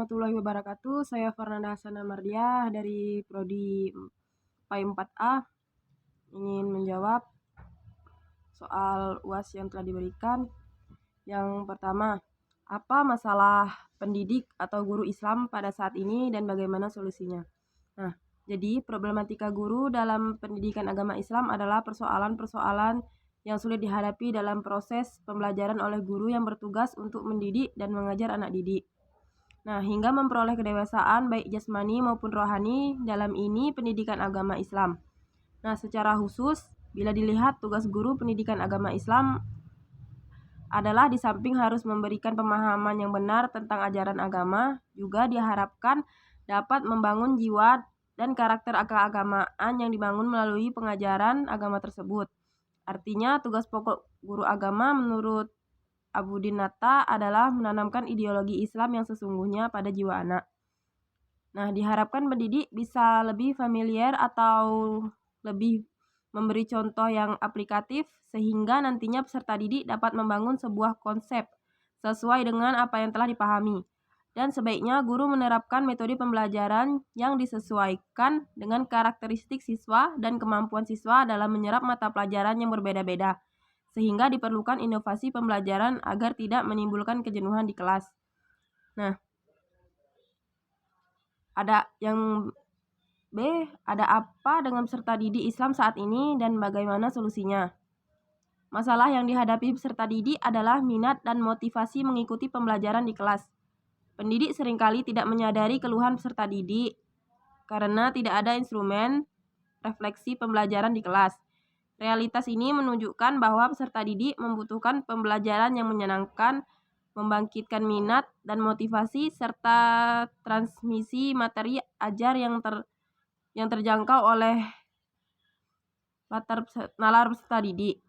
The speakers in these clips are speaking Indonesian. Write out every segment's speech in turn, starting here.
warahmatullahi wabarakatuh. Saya Fernanda Hasanah Mardiah dari Prodi PAI 4A ingin menjawab soal UAS yang telah diberikan. Yang pertama, apa masalah pendidik atau guru Islam pada saat ini dan bagaimana solusinya? Nah, jadi problematika guru dalam pendidikan agama Islam adalah persoalan-persoalan yang sulit dihadapi dalam proses pembelajaran oleh guru yang bertugas untuk mendidik dan mengajar anak didik. Nah, hingga memperoleh kedewasaan baik jasmani maupun rohani dalam ini pendidikan agama Islam. Nah, secara khusus, bila dilihat tugas guru pendidikan agama Islam adalah di samping harus memberikan pemahaman yang benar tentang ajaran agama, juga diharapkan dapat membangun jiwa dan karakter keagamaan yang dibangun melalui pengajaran agama tersebut. Artinya, tugas pokok guru agama menurut Abudin Natta adalah menanamkan ideologi Islam yang sesungguhnya pada jiwa anak. Nah, diharapkan pendidik bisa lebih familiar atau lebih memberi contoh yang aplikatif sehingga nantinya peserta didik dapat membangun sebuah konsep sesuai dengan apa yang telah dipahami. Dan sebaiknya guru menerapkan metode pembelajaran yang disesuaikan dengan karakteristik siswa dan kemampuan siswa dalam menyerap mata pelajaran yang berbeda-beda, sehingga diperlukan inovasi pembelajaran agar tidak menimbulkan kejenuhan di kelas. Nah, ada yang B, ada apa dengan peserta didik Islam saat ini dan bagaimana solusinya? Masalah yang dihadapi peserta didik adalah minat dan motivasi mengikuti pembelajaran di kelas. Pendidik seringkali tidak menyadari keluhan peserta didik karena tidak ada instrumen refleksi pembelajaran di kelas. Realitas ini menunjukkan bahwa peserta didik membutuhkan pembelajaran yang menyenangkan, membangkitkan minat dan motivasi, serta transmisi materi ajar yang terjangkau oleh nalar peserta didik.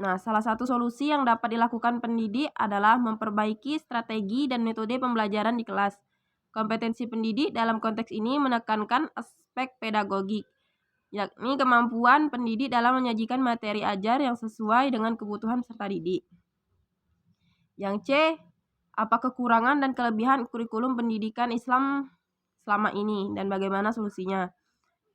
Nah, salah satu solusi yang dapat dilakukan pendidik adalah memperbaiki strategi dan metode pembelajaran di kelas. Kompetensi pendidik dalam konteks ini menekankan aspek pedagogik, yakni kemampuan pendidik dalam menyajikan materi ajar yang sesuai dengan kebutuhan peserta didik. Yang C, apa kekurangan dan kelebihan kurikulum pendidikan Islam selama ini dan bagaimana solusinya?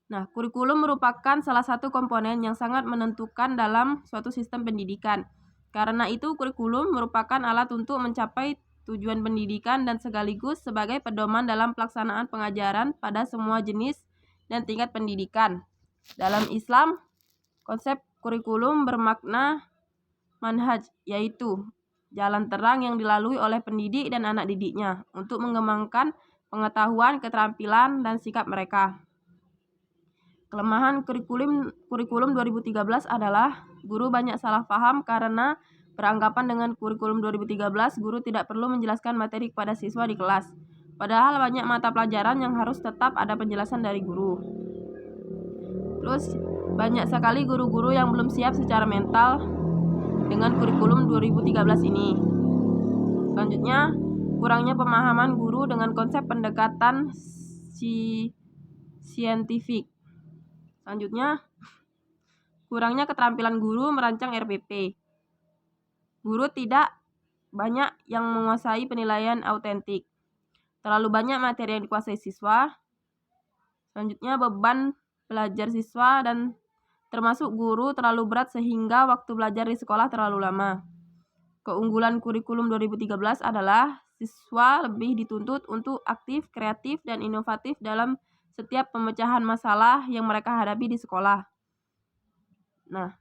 Nah, kurikulum merupakan salah satu komponen yang sangat menentukan dalam suatu sistem pendidikan. Karena itu, kurikulum merupakan alat untuk mencapai tujuan pendidikan dan sekaligus sebagai pedoman dalam pelaksanaan pengajaran pada semua jenis dan tingkat pendidikan. Dalam Islam, konsep kurikulum bermakna manhaj, yaitu jalan terang yang dilalui oleh pendidik dan anak didiknya untuk mengembangkan pengetahuan, keterampilan, dan sikap mereka. Kelemahan kurikulum 2013 adalah guru banyak salah paham karena beranggapan dengan kurikulum 2013 guru tidak perlu menjelaskan materi kepada siswa di kelas. Padahal banyak mata pelajaran yang harus tetap ada penjelasan dari guru. Terus banyak sekali guru-guru yang belum siap secara mental dengan kurikulum 2013 ini. Selanjutnya, kurangnya pemahaman guru dengan konsep pendekatan saintifik. Selanjutnya, kurangnya keterampilan guru merancang RPP. Guru tidak banyak yang menguasai penilaian autentik. Terlalu banyak materi yang dikuasai siswa. Selanjutnya, beban belajar siswa dan termasuk guru terlalu berat sehingga waktu belajar di sekolah terlalu lama. Keunggulan kurikulum 2013 adalah siswa lebih dituntut untuk aktif, kreatif, dan inovatif dalam setiap pemecahan masalah yang mereka hadapi di sekolah. Nah,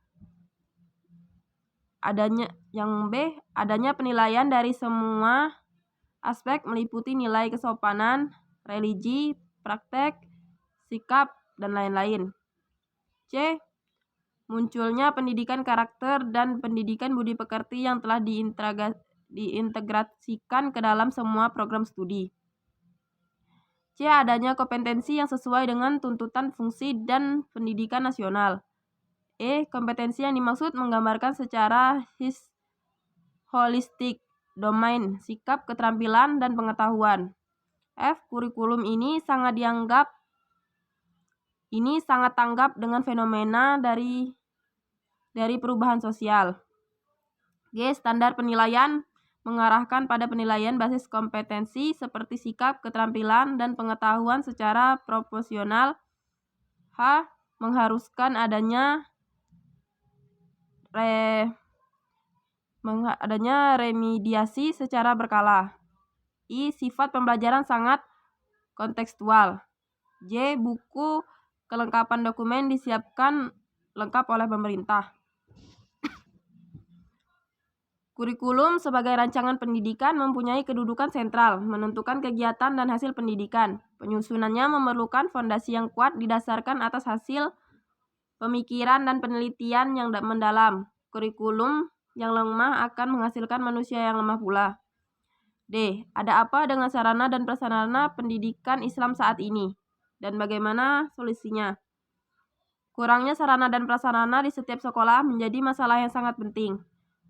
adanya penilaian dari semua aspek meliputi nilai kesopanan, religi, praktek, sikap, dan lain-lain. C. Munculnya pendidikan karakter dan pendidikan budi pekerti yang telah diintegrasikan ke dalam semua program studi. C. Adanya kompetensi yang sesuai dengan tuntutan fungsi dan pendidikan nasional. E. Kompetensi yang dimaksud menggambarkan secara holistik domain, sikap, keterampilan, dan pengetahuan. F. Kurikulum ini sangat tanggap dengan fenomena dari perubahan sosial. G. Standar penilaian mengarahkan pada penilaian basis kompetensi seperti sikap, keterampilan, dan pengetahuan secara proporsional. H. Mengharuskan adanya remediasi secara berkala. I. Sifat pembelajaran sangat kontekstual. J. Buku kelengkapan dokumen disiapkan lengkap oleh pemerintah. Kurikulum sebagai rancangan pendidikan mempunyai kedudukan sentral, menentukan kegiatan dan hasil pendidikan. Penyusunannya memerlukan fondasi yang kuat didasarkan atas hasil pemikiran dan penelitian yang mendalam. Kurikulum yang lemah akan menghasilkan manusia yang lemah pula. D. Ada apa dengan sarana dan prasarana pendidikan Islam saat ini? Dan bagaimana solusinya? Kurangnya sarana dan prasarana di setiap sekolah menjadi masalah yang sangat penting.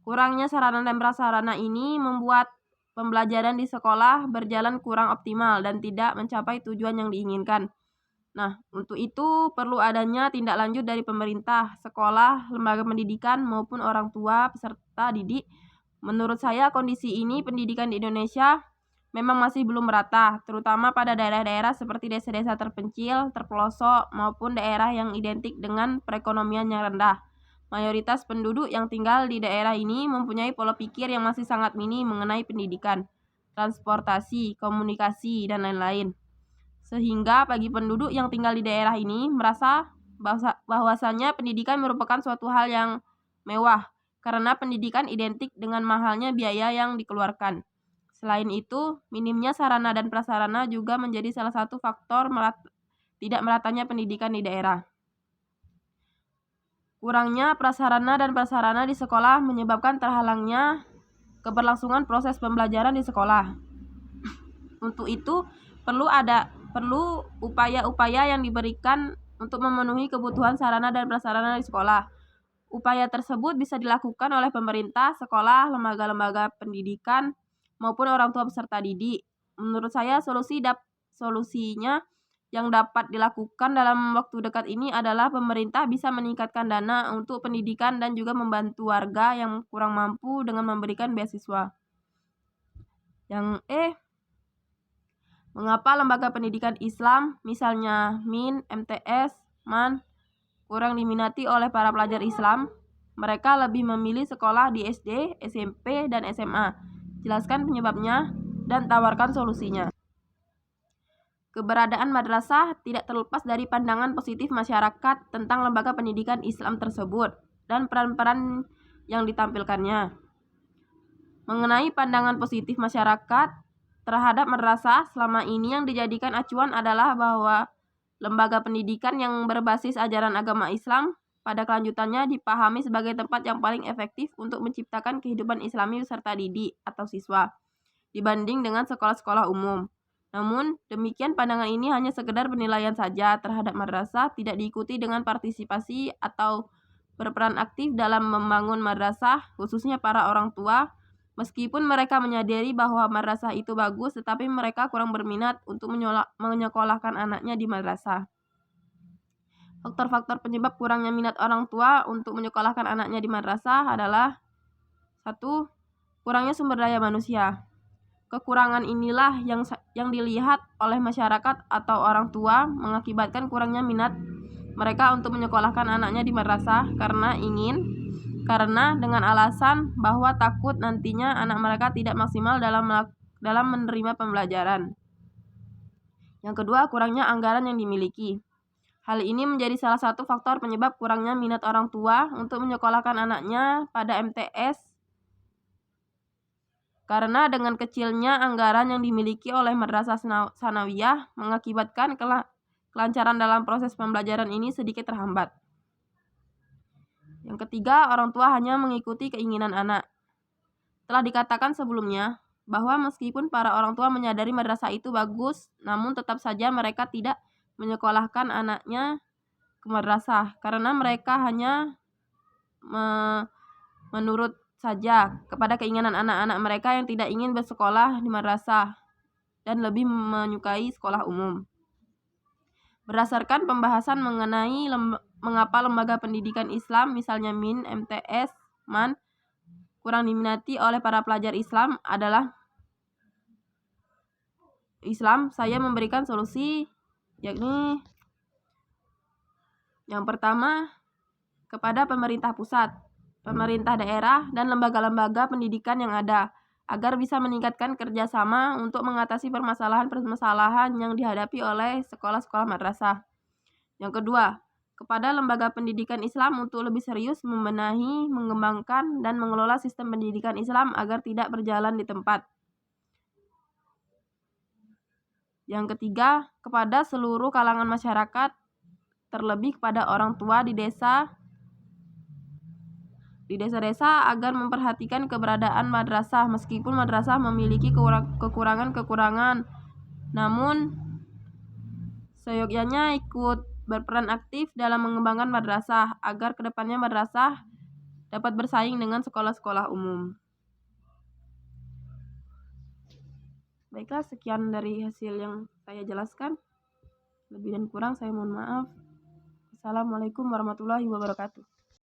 Kurangnya sarana dan prasarana ini membuat pembelajaran di sekolah berjalan kurang optimal dan tidak mencapai tujuan yang diinginkan. Nah, untuk itu perlu adanya tindak lanjut dari pemerintah, sekolah, lembaga pendidikan, maupun orang tua peserta didik. Menurut saya kondisi ini pendidikan di Indonesia memang masih belum merata, terutama pada daerah-daerah seperti desa-desa terpencil, terpelosok, maupun daerah yang identik dengan perekonomian yang rendah. Mayoritas penduduk yang tinggal di daerah ini mempunyai pola pikir yang masih sangat minim mengenai pendidikan, transportasi, komunikasi, dan lain-lain. Sehingga bagi penduduk yang tinggal di daerah ini merasa bahwasannya pendidikan merupakan suatu hal yang mewah, karena pendidikan identik dengan mahalnya biaya yang dikeluarkan. Selain itu, minimnya sarana dan prasarana juga menjadi salah satu faktor tidak meratanya pendidikan di daerah. Kurangnya prasarana dan prasarana di sekolah menyebabkan terhalangnya keberlangsungan proses pembelajaran di sekolah. Untuk itu, perlu upaya-upaya yang diberikan untuk memenuhi kebutuhan sarana dan prasarana di sekolah. Upaya tersebut bisa dilakukan oleh pemerintah, sekolah, lembaga-lembaga pendidikan, maupun orang tua peserta didik. Menurut saya solusinya yang dapat dilakukan dalam waktu dekat ini adalah pemerintah bisa meningkatkan dana untuk pendidikan dan juga membantu warga yang kurang mampu dengan memberikan beasiswa. Yang mengapa lembaga pendidikan Islam, misalnya MIN, MTS, MAN, kurang diminati oleh para pelajar Islam? Mereka lebih memilih sekolah di SD, SMP, dan SMA. Jelaskan penyebabnya dan tawarkan solusinya. Keberadaan madrasah tidak terlepas dari pandangan positif masyarakat tentang lembaga pendidikan Islam tersebut dan peran-peran yang ditampilkannya. Mengenai pandangan positif masyarakat terhadap madrasah, selama ini yang dijadikan acuan adalah bahwa lembaga pendidikan yang berbasis ajaran agama Islam pada kelanjutannya dipahami sebagai tempat yang paling efektif untuk menciptakan kehidupan Islami beserta didik atau siswa dibanding dengan sekolah-sekolah umum. Namun, demikian pandangan ini hanya sekedar penilaian saja terhadap madrasah, tidak diikuti dengan partisipasi atau berperan aktif dalam membangun madrasah, khususnya para orang tua. Meskipun mereka menyadari bahwa madrasah itu bagus, tetapi mereka kurang berminat untuk menyekolahkan anaknya di madrasah. Faktor-faktor penyebab kurangnya minat orang tua untuk menyekolahkan anaknya di madrasah adalah 1. Kurangnya sumber daya manusia. Kekurangan inilah yang dilihat oleh masyarakat atau orang tua mengakibatkan kurangnya minat mereka untuk menyekolahkan anaknya di madrasah karena dengan alasan bahwa takut nantinya anak mereka tidak maksimal dalam menerima pembelajaran. Yang kedua, kurangnya anggaran yang dimiliki. Hal ini menjadi salah satu faktor penyebab kurangnya minat orang tua untuk menyekolahkan anaknya pada MTS, karena dengan kecilnya anggaran yang dimiliki oleh madrasah sanawiyah mengakibatkan kelancaran dalam proses pembelajaran ini sedikit terhambat. Yang ketiga, orang tua hanya mengikuti keinginan anak. Telah dikatakan sebelumnya bahwa meskipun para orang tua menyadari madrasah itu bagus, namun tetap saja mereka tidak menyekolahkan anaknya ke madrasah karena mereka hanya menurut saja kepada keinginan anak-anak mereka yang tidak ingin bersekolah di madrasah dan lebih menyukai sekolah umum. Berdasarkan pembahasan mengenai mengapa lembaga pendidikan Islam, misalnya MIN, MTS, MAN, kurang diminati oleh para pelajar Islam adalah saya memberikan solusi, yakni yang pertama kepada pemerintah pusat, pemerintah daerah, dan lembaga-lembaga pendidikan yang ada, agar bisa meningkatkan kerjasama untuk mengatasi permasalahan-permasalahan yang dihadapi oleh sekolah-sekolah madrasah. Yang kedua, kepada lembaga pendidikan Islam untuk lebih serius membenahi, mengembangkan, dan mengelola sistem pendidikan Islam agar tidak berjalan di tempat. Yang ketiga, kepada seluruh kalangan masyarakat, terlebih kepada orang tua di desa-desa agar memperhatikan keberadaan madrasah meskipun madrasah memiliki kekurangan-kekurangan, namun seyogyanya ikut berperan aktif dalam mengembangkan madrasah agar kedepannya madrasah dapat bersaing dengan sekolah-sekolah umum. Baiklah, sekian dari hasil yang saya jelaskan. Lebih dan kurang saya mohon maaf. Assalamualaikum warahmatullahi wabarakatuh.